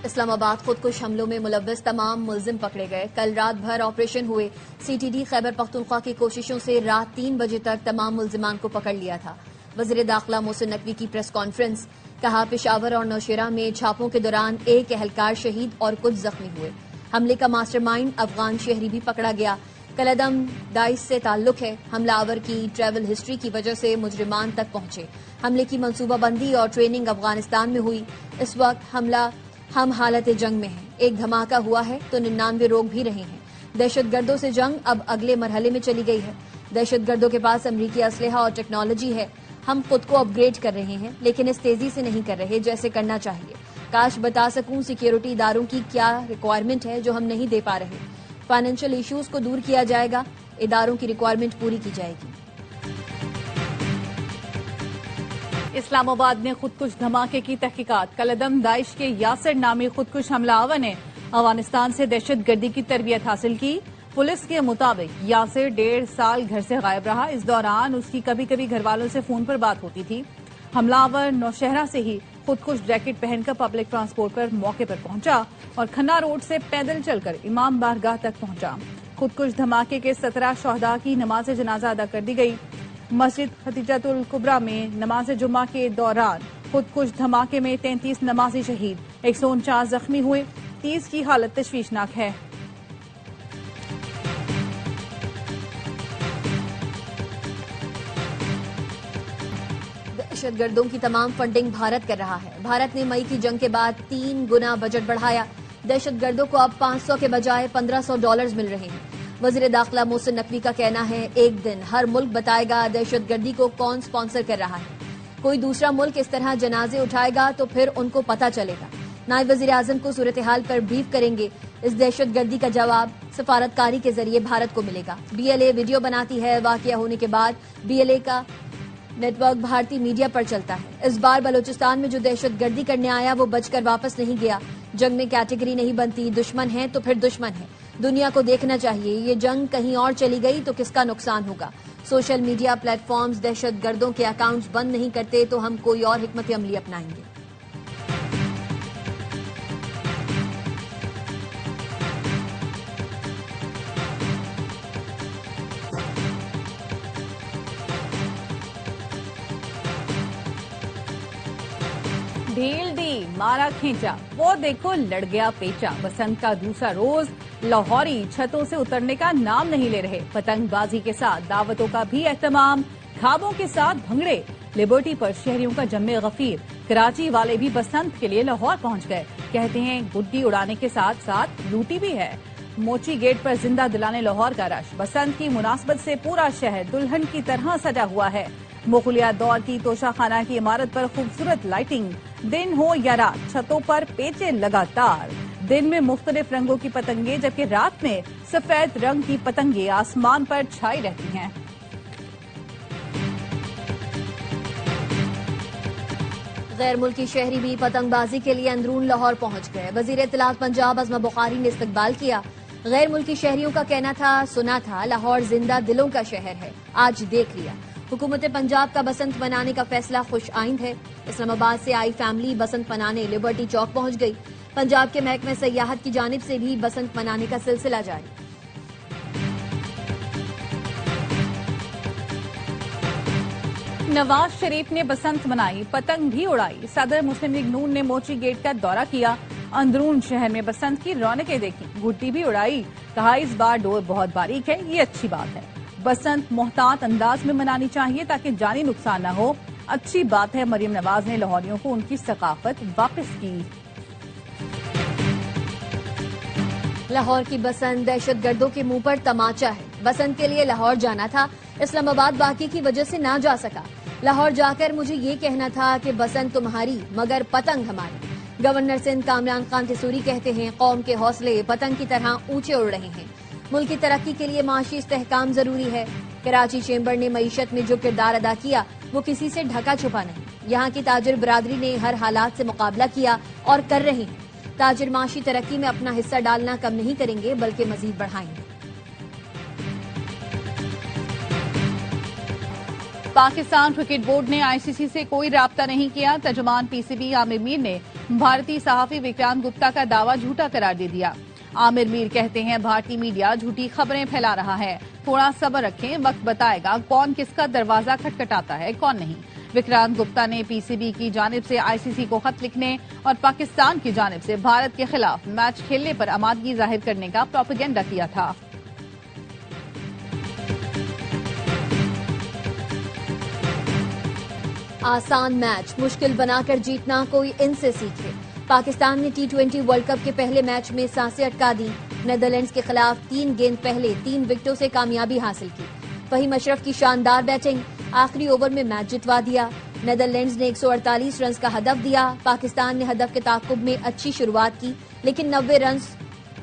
इस्लामाबाद खुदकुश हमलों में मुलव्वस तमाम मुल्जिम पकड़े गए। कल रात भर ऑपरेशन हुए। सीटीडी खैबर पख्तूनख्वा की कोशिशों से रात 3 बजे तक तमाम मुल्जिमान को पकड़ लिया था। वज़ीर दाखिला मोहसिन नकवी की प्रेस कॉन्फ्रेंस, कहा पेशावर और नौशेरा में छापों के दौरान एक एहलकार शहीद और कुछ जख्मी हुए। हमले का मास्टरमाइंड अफगान शहरी भी पकड़ा गया। कलदम दाइश से ताल्लुक है। हमलावर की ट्रैवल हिस्ट्री की वजह से मुजरिमान तक पहुंचे। हमले की मंसूबाबंदी और ट्रेनिंग अफगानिस्तान में हुई। इस वक्त हम हालत जंग में हैं। एक धमाका हुआ है तो 99 रोक भी रहे हैं। दहशतगर्दों से जंग अब अगले मरहले में चली गई है। दहशतगर्दों के पास अमरीकी असलहा और टेक्नोलॉजी है। हम खुद को अपग्रेड कर रहे हैं, लेकिन इस तेजी से नहीं कर रहे जैसे करना चाहिए। काश बता सकूं सिक्योरिटी इदारों की क्या रिक्वायरमेंट है जो हम नहीं दे पा रहे। फाइनेंशियल इश्यूज को दूर किया जाएगा, इदारों की रिक्वायरमेंट पूरी की जाएगी। इस्लामाबाद में खुदकुश धमाके की तहकीकात। कलदम दाइश के यासिर नामी खुदकुश हमलावर ने अफगानिस्तान से दहशतगर्दी की तरबियत हासिल की। पुलिस के मुताबिक यासिर 1.5 साल घर से गायब रहा। इस दौरान उसकी कभी कभी घर वालों से फोन पर बात होती थी। हमलावर नौशहरा से ही खुदकुश जैकेट पहनकर पब्लिक ट्रांसपोर्ट पर मौके पर पहुंचा और खन्ना रोड से पैदल चलकर इमाम बारगाह तक पहुंचा। खुदकुश धमाके के 17 शहदा की नमाज जनाजा अदा कर दी गई। मस्जिद खतीजतुल कुबरा में नमाज जुम्मा के दौरान खुदकुश धमाके में 33 नमाजी शहीद, 149 जख्मी हुए। 30 की हालत तशवीशनाक है। दहशतगर्दों की तमाम फंडिंग भारत कर रहा है। भारत ने मई की जंग के बाद 3 गुना बजट बढ़ाया। दहशतगर्दों को अब 500 के बजाय $1500 मिल रहे हैं। वज़ीर दाखिला मोहसिन नकवी का कहना है, एक दिन हर मुल्क बताएगा दहशतगर्दी को कौन स्पॉन्सर कर रहा है। कोई दूसरा मुल्क इस तरह जनाजे उठाएगा तो फिर उनको पता चलेगा। नायब वज़ीर आज़म को सूरत हाल पर ब्रीफ करेंगे। इस दहशतगर्दी का जवाब सफारतकारी के जरिए भारत को मिलेगा। BLA वीडियो बनाती है। वाकया होने के बाद BLA का नेटवर्क भारतीय मीडिया पर चलता है। इस बार बलूचिस्तान में जो दहशतगर्दी करने आया वो बचकर वापस नहीं गया। जंग में कैटेगरी नहीं बनती। दुश्मन है तो फिर दुश्मन है। दुनिया को देखना चाहिए, ये जंग कहीं और चली गई तो किसका नुकसान होगा। सोशल मीडिया प्लेटफॉर्म्स दहशतगर्दों के अकाउंट्स बंद नहीं करते तो हम कोई और हिकमत अमली अपनाएंगे। ढील दी, मारा खींचा, वो देखो लड़ गया पेचा। बसंत का दूसरा रोज, लाहौरी छतों से उतरने का नाम नहीं ले रहे। पतंगबाजी के साथ दावतों का भी एहतमाम, खाबों के साथ भंगड़े। लिबर्टी पर शहरियों का जम्मे गफीर। कराची वाले भी बसंत के लिए लाहौर पहुंच गए। कहते हैं गुड्डी उड़ाने के साथ साथ लूटी भी है। मोची गेट पर जिंदा दिलाने लाहौर का रश। बसंत की मुनासबत से पूरा शहर दुल्हन की तरह सजा हुआ है। मुगलिया दौर की तोशाखाना की इमारत पर खूबसूरत लाइटिंग। दिन हो या रात, छतों पर पेचे लगातार। दिन में मुख्तलिफ रंगों की पतंगे, जबकि रात में सफेद रंग की पतंगे आसमान पर छाई रहती हैं। गैर मुल्की शहरी भी पतंगबाजी के लिए अंदरून लाहौर पहुंच गए। वजीर इत्तलात पंजाब अज़मा बुखारी ने इस्तकबाल किया। गैर मुल्की शहरियों का कहना था, सुना था लाहौर जिंदा दिलों का शहर है, आज देख लिया। हुकूमत पंजाब का बसंत मनाने का फैसला खुश आइंद है। इस्लामाबाद से आई फैमिली बसंत मनाने लिबर्टी चौक पहुंच गई। पंजाब के महकमे सयाहत की जानिब से भी बसंत मनाने का सिलसिला जारी। नवाज शरीफ ने बसंत मनाई, पतंग भी उड़ाई। सदर मुस्लिम लीग नून ने मोची गेट का दौरा किया। अंदरून शहर में बसंत की रौनकें देखी, गुड्डी भी उड़ाई। कहा इस बार डोर बहुत बारीक है, ये अच्छी बात है। बसंत मोहतात अंदाज में मनानी चाहिए ताकि जानी नुकसान न हो। अच्छी बात है मरियम नवाज ने लाहौरियों को उनकी सकाफत वापस की। लाहौर की बसंत दहशतगर्दों के मुंह पर तमाचा है। बसंत के लिए लाहौर जाना था, इस्लामाबाद बाकी की वजह से ना जा सका। लाहौर जाकर मुझे ये कहना था कि बसंत तुम्हारी मगर पतंग हमारी। गवर्नर सिंध कामरान खान तिसूरी कहते हैं, कौम के हौसले पतंग की तरह ऊंचे उड़ रहे हैं। मुल्क की तरक्की के लिए माशी इस्तेहकाम जरूरी है। कराची चेंबर ने मईशत में जो किरदार अदा किया वो किसी से ढका छुपा नहीं। यहाँ की ताजिर बरादरी ने हर हालात से मुकाबला किया और कर रहे हैं। ताजिर माशी तरक्की में अपना हिस्सा डालना कम नहीं करेंगे बल्कि मजीद बढ़ाएंगे। पाकिस्तान क्रिकेट बोर्ड ने आईसीसी से कोई राब्ता नहीं किया। तर्जुमान पीसीबी आमिर मीर ने भारतीय सहाफी विक्रांत गुप्ता का दावा झूठा करार दे दिया। आमिर मीर कहते हैं भारतीय मीडिया झूठी खबरें फैला रहा है, थोड़ा सब्र रखें, वक्त बताएगा कौन किसका दरवाजा खटखटाता है कौन नहीं। विक्रांत गुप्ता ने पीसीबी की जानिब से आईसीसी को खत लिखने और पाकिस्तान की जानिब से भारत के खिलाफ मैच खेलने पर आमादगी जाहिर करने का प्रोपेगेंडा किया था। आसान मैच मुश्किल बनाकर जीतना कोई इनसे सीखे। पाकिस्तान ने टी20 वर्ल्ड कप के पहले मैच में सांसें अटका दी। नेदरलैंड्स के खिलाफ 3 गेंद पहले 3 विकेटों से कामयाबी हासिल की। फहीम अशरफ की शानदार बैटिंग आखिरी ओवर में मैच जितवा दिया। नेदरलैंड्स ने 148 रन का हदफ दिया। पाकिस्तान ने हदफ के ताकुब में अच्छी शुरुआत की, लेकिन 90 रन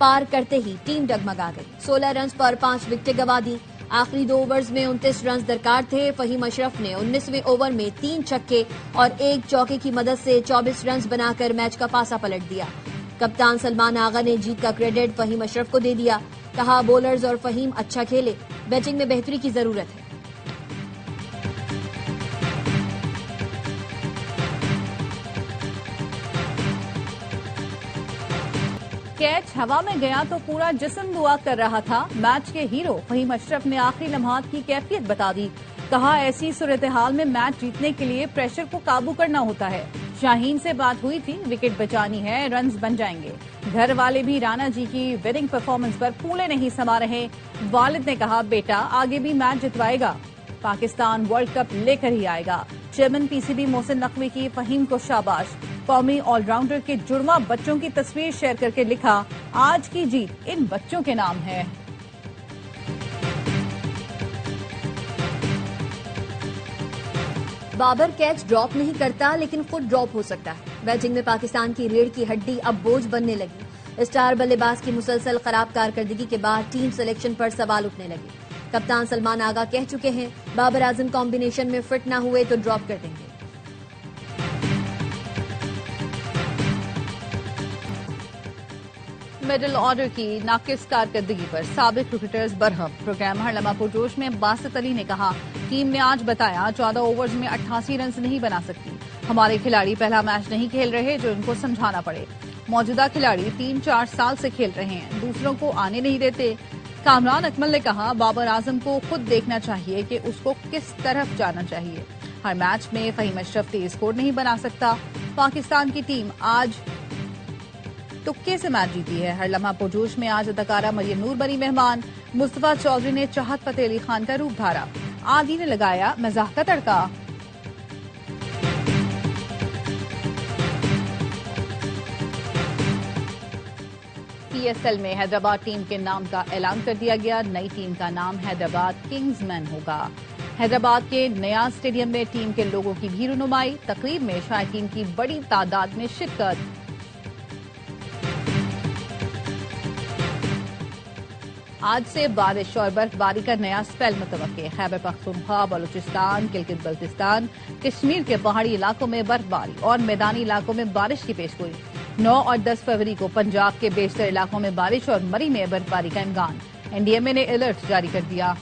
पार करते ही टीम डगमगा गई। 16 रन पर 5 विकेटें गंवा दी। आखिरी 2 ओवर्स में 29 रन दरकार थे। फहीम अशरफ ने 19वें ओवर में 3 छक्के और 1 चौके की मदद से 24 रन बनाकर मैच का पासा पलट दिया। कप्तान सलमान आगा ने जीत का क्रेडिट फहीम अशरफ को दे दिया। कहा, बॉलर्स और फहीम अच्छा खेले, बैटिंग में बेहतरी की जरूरत है। कैच हवा में गया तो पूरा जिस्म दुआ कर रहा था। मैच के हीरो फहीम अशरफ ने आखिरी लम्हात की कैफियत बता दी। कहा, ऐसी सूरत हाल में मैच जीतने के लिए प्रेशर को काबू करना होता है। शाहीन से बात हुई थी, विकेट बचानी है, रन्स बन जाएंगे। घर वाले भी राणा जी की विनिंग परफॉर्मेंस पर फूले नहीं समा रहे। वालिद ने कहा, बेटा आगे भी मैच जितवाएगा, पाकिस्तान वर्ल्ड कप लेकर ही आएगा। चेयरमैन पीसीबी मोहसिन नकवी की फहीम को शाबाश। कौमी ऑलराउंडर के जुड़वा बच्चों की तस्वीर शेयर करके लिखा, आज की जीत इन बच्चों के नाम है। बाबर कैच ड्रॉप नहीं करता, लेकिन खुद ड्रॉप हो सकता है। बैटिंग में पाकिस्तान की रीढ़ की हड्डी अब बोझ बनने लगी। स्टार बल्लेबाज की मुसलसल खराब कारकर्दगी के बाद टीम सिलेक्शन पर सवाल उठने लगे। कप्तान सलमान आगा कह चुके हैं, बाबर आजम कॉम्बिनेशन में फिट न हुए तो ड्रॉप कर देंगे। मिडिल ऑर्डर की नाकिस कारकर्दगी पर साबिक क्रिकेटर्स बरहम। प्रोग्राम हरलमा पुरजोश में बासित अली ने कहा, टीम ने आज बताया 14 ओवर्स में 88 रन नहीं बना सकती। हमारे खिलाड़ी पहला मैच नहीं खेल रहे जो इनको समझाना पड़े। मौजूदा खिलाड़ी 3-4 साल से खेल रहे हैं, दूसरों को आने नहीं देते। कामरान अकमल ने कहा, बाबर आजम को खुद देखना चाहिए कि उसको किस तरफ जाना चाहिए। हर मैच में फहीम अशरफ तेज स्कोर नहीं बना सकता। पाकिस्तान की टीम आज तुक्के से मैच जीती है। हर लम्हा पुरजोश में आज अदाकारा मरियम नूर बनी मेहमान। मुस्तफा चौधरी ने चाहत फतेह अली खान का रूप धारा। आदि ने लगाया मजाक का तड़का। पीएसएल में हैदराबाद टीम के नाम का ऐलान कर दिया गया। नई टीम का नाम हैदराबाद किंग्समैन होगा। हैदराबाद के नया स्टेडियम में टीम के लोगों की भी रुनुमाई। तकरीब में शायकीन की बड़ी तादाद में शिरकत। आज से बारिश और बर्फबारी का नया स्पेल मुतवक्के। खैबर पख्तूनख्वा, बलूचिस्तान, गिलगित बल्तिस्तान, कश्मीर के पहाड़ी इलाकों में बर्फबारी और मैदानी इलाकों में बारिश की पेशगोई। 9 और 10 फरवरी को पंजाब के बेशतर इलाकों में बारिश और मरी में बर्फबारी का इम्कान। एनडीएमए ने अलर्ट जारी कर दिया।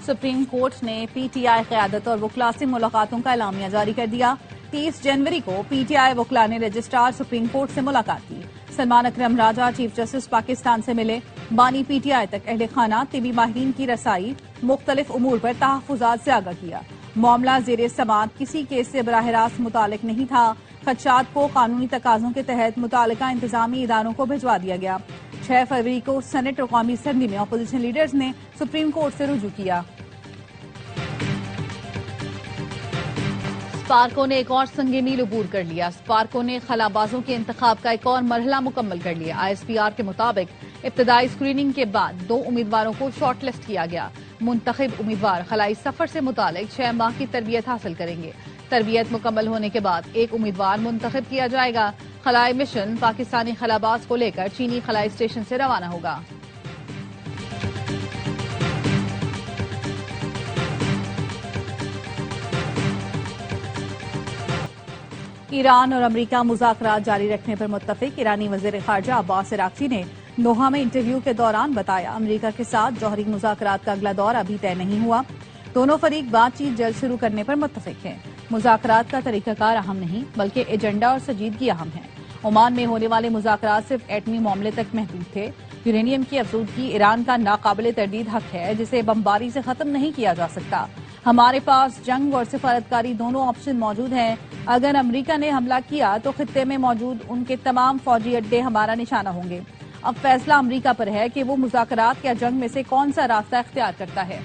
सुप्रीम कोर्ट ने पीटीआई क़यादत और वकला से मुलाकातों का एलामिया जारी कर दिया। 30 जनवरी को पीटीआई वकला ने रजिस्ट्रार सुप्रीम कोर्ट से मुलाकात की। सलमान अकरम राजा चीफ जस्टिस पाकिस्तान से मिले। बानी पीटीआई तक अहले खाना तिबी माहिरीन की रसाई, मुख्तलिफ उमूर पर तहफ़्फ़ुज़ात से आगाह किया। मामला ज़ेरे समात किसी केस से बराह रास्त मुतालिक नहीं था। खदशात को कानूनी तकाज़ों के तहत मुतालिका इंतजामी इदारों को भिजवा दिया गया। 6 फरवरी को सेनेट और कौमी असम्बली में अपोजिशन लीडर्स ने सुप्रीम कोर्ट से रुजू किया। स्पार्को ने एक और संगे मील अबूर कर लिया। स्पार्को ने खलाबाजों के इंतखाब का एक और मरहला मुकम्मल कर लिया। आईएसपीआर के मुताबिक इब्तदाई स्क्रीनिंग के बाद 2 उम्मीदवारों को शॉर्टलिस्ट किया गया। मुंतखब उम्मीदवार खलाई सफर से मुतालिक 6 माह की तरबियत हासिल करेंगे। तरबियत मुकम्मल होने के बाद एक उम्मीदवार मुंतखब किया जाएगा। खलाई मिशन पाकिस्तानी खलाबाज को लेकर चीनी खलाई स्टेशन से रवाना होगा। ईरान और अमरीका मुज़ाकरात जारी रखने पर मुत्तफिक। ईरानी वज़ीर ख़ारजा अब्बास अराग़ची ने दोहा में इंटरव्यू के दौरान बताया, अमेरिका के साथ जौहरी मुज़ाकरात का अगला दौर अभी तय नहीं हुआ। दोनों फरीक बातचीत जल्द शुरू करने पर मुत्तफिक हैं। मुज़ाकरात का तरीकाकार अहम नहीं, बल्कि एजेंडा और संजीदगी अहम है। ओमान में होने वाले मुज़ाकरात सिर्फ एटमी मामले तक महदूद थे। यूरेनियम की अफजूदगी ईरान का नाकाबिले तरदीद हक है, जिसे बमबारी से खत्म नहीं किया जा सकता। हमारे पास जंग और सिफारतकारी दोनों ऑप्शन मौजूद हैं। अगर अमेरिका ने हमला किया तो खित्ते में मौजूद उनके तमाम फौजी अड्डे हमारा निशाना होंगे। अब फैसला अमेरिका पर है कि वो मुज़ाकरात या जंग में से कौन सा रास्ता इख्तियार करता है।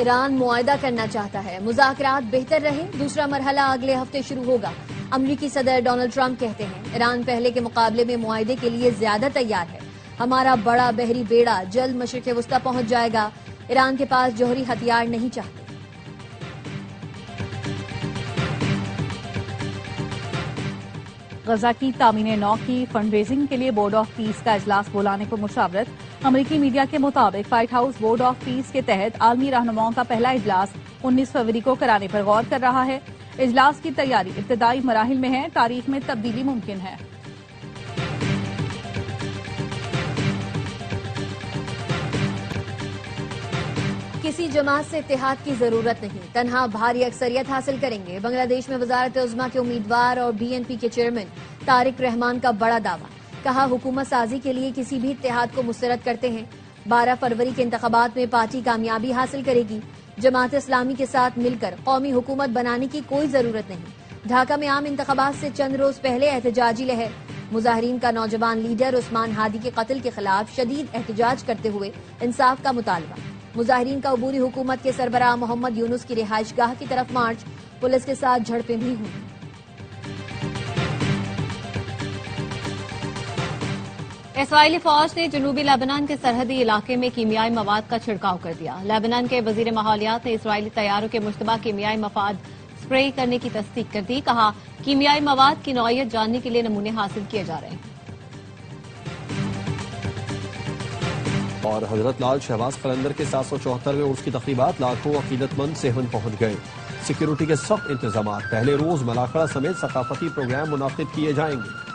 ईरान मुआहदा करना चाहता है, मुज़ाकरात बेहतर रहे, दूसरा मरहला अगले हफ्ते शुरू होगा। अमरीकी सदर डोनाल्ड ट्रंप कहते हैं, ईरान पहले के मुकाबले में मुआहदे के लिए ज्यादा तैयार है। हमारा बड़ा बहरी बेड़ा जल्द मशरिक़ वस्ता पहुंच जाएगा। ईरान के पास जौहरी हथियार नहीं चाहते। गजा की तामीन नौ की फंड रेजिंग के लिए बोर्ड ऑफ पीस का इजलास बुलाने को मुशावरत। अमरीकी मीडिया के मुताबिक white house board of peace के तहत आलमी रहनुमाओं का पहला इजलास 19 फरवरी को कराने पर गौर कर रहा है। इजलास की तैयारी इब्तदाई मराहिल में है, तारीख में तब्दीली मुमकिन है। किसी जमात से इत्तेहाद की जरूरत नहीं, तन्हा भारी अक्सरियत हासिल करेंगे। बांग्लादेश में वजारत उज़्मा के उम्मीदवार और बीएनपी के चेयरमैन तारिक रहमान का बड़ा दावा। कहा, हुकूमत साजी के लिए किसी भी इत्तेहाद को मुस्तरद करते हैं। 12 फरवरी के इंतखाबात में पार्टी कामयाबी हासिल करेगी। जमात इस्लामी के साथ मिलकर कौमी हुकूमत बनाने की कोई जरूरत नहीं। ढाका में आम इंतखाबात से चंद रोज पहले एहतजाजी लहर। मुजाहिरीन का नौजवान लीडर उस्मान हादी के कत्ल के खिलाफ शदीद एहतजाज करते हुए इंसाफ का मुतालबा। मुजाहिरीन का अबूरी हुकूमत के सरबराह मोहम्मद यूनुस की रिहाइश गाह की तरफ मार्च। पुलिस के साथ झड़पें भी हुई। इसराइली फौज ने जनूबी लेबनान के सरहदी इलाके में कीमियाई मवाद का छिड़काव कर दिया। लेबनान के वजीर माहौलियात ने इसराइली तैयारों के मुश्तबा कीमियाई मवाद स्प्रे करने की तस्दीक कर दी। कहा, कीमियाई मवाद की नौइयत जानने के लिए नमूने हासिल किए जा रहे हैं। और हजरत लाल शहबाज कलंदर के 774वें उर्स की तकरीबात लाखों अकीदतमंद सेहवन पहुंच गए। सिक्योरिटी के सख्त इंतजाम, पहले रोज मलाखड़ा समेत सकाफती प्रोग्राम मुनाकिद किए जाएंगे।